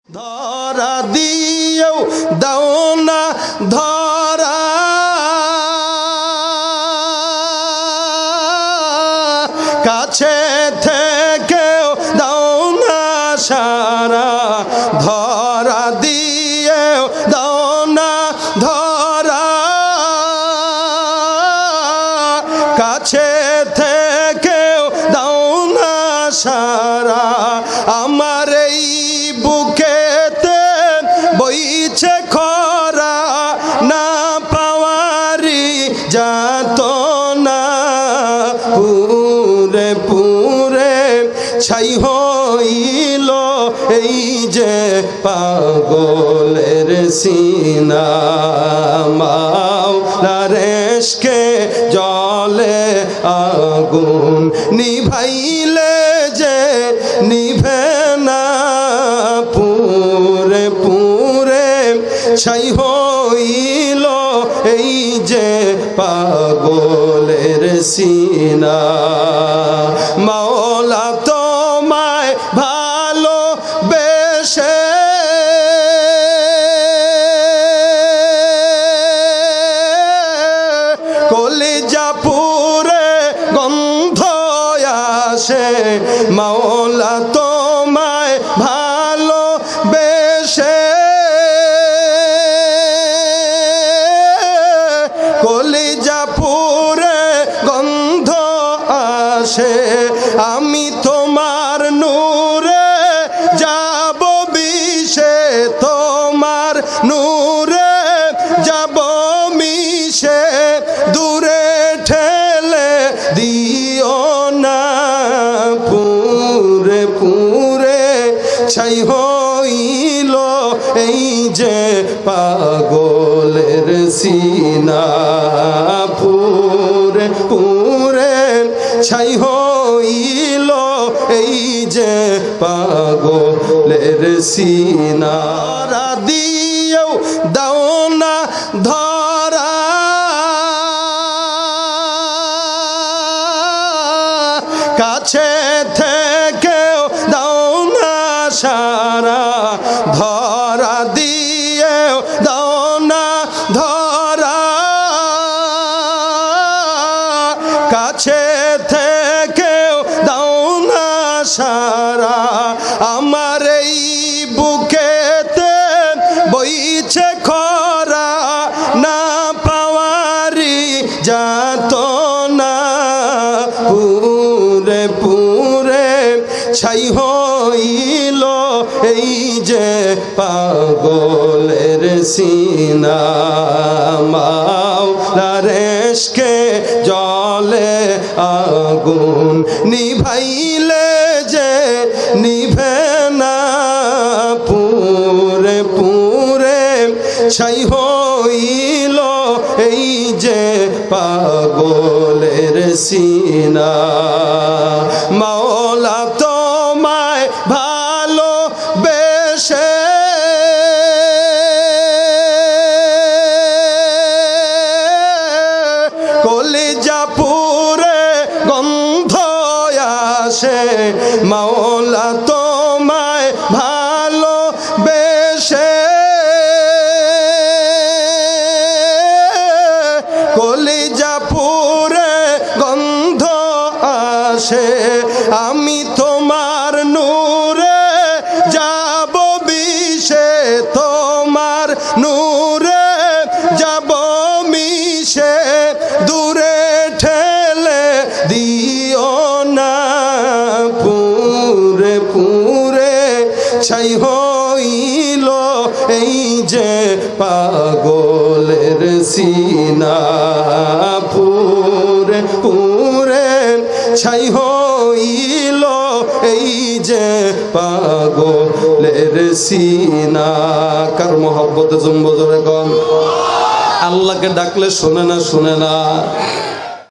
ধরা দিয়েও দাও না ধরা, কাছে থেকেও দাও না সারা। ধরা দিয়েও দাও না ধরা, কাছে থেকেও দাও না সারা। আমার এই বুকেতে বইছে খরা, না পাওয়ারি যাত না। পুরে পুরে ছাই হইল এই যে পাগলের সিনা। মাওলার ইশকে জলে আগুন নিভাইলে যে নিভে না। পুরে পুরে ছাই হইল এই যে পাগলের সিনা। মাওলা তোমায় ভালোবেসে কলিজা পুরে গন্ধ আসে। মাওলা তোমায় ভালোবেসে কলিজা পুরে গন্ধ আসে। আমি তোমার নূরে যাব বিষে, তোমার নূরে যাব মিশে। দূরে ঠেলে দিও না। পুরে পুরে ছাই হইল এই যে পাগলের সিনা। পুরে পুরে ছাই হইল এই যে পাগলের সিনা। ধরা দিয়েও দাও না ধরা, কাছে থেকেও দাও না সারা। ধরা দিয়েও দাও না ধরা, কাছে থেকেও দাও না সারা। আমার এই বুকেতে বইছে খরা, না পাওয়ারি যাত না। পুরে পুরে ছাই হইল এই যে পাগলের সিনা। মাওলার ইশকে জলে আগুন নিভাইলে যে নিভে না। পুরে পুরে ছাই হইল এই যে পাগলের সিনা। মাওলা তোমায় ভালোবেসে কলিজা পুরে গন্ধ আসে। মাওলা তোমায় ভালোবেসে কলিজা পুরে গন্ধ আসে। আমি তোমার নূরে যাব বিষে, তোমার নূরে যাব মিশে। দূরে ঠেলে দিও না। পুরে পুরে ছাই হইল এই যে পাগলের সিনা। পুরে পুরে ছাই হইল এই যে পাগলের সিনা। কার মোহব্বতে জুম্ব জোরে কম। আল্লাহকে ডাকলে শোনে না, শোনে না।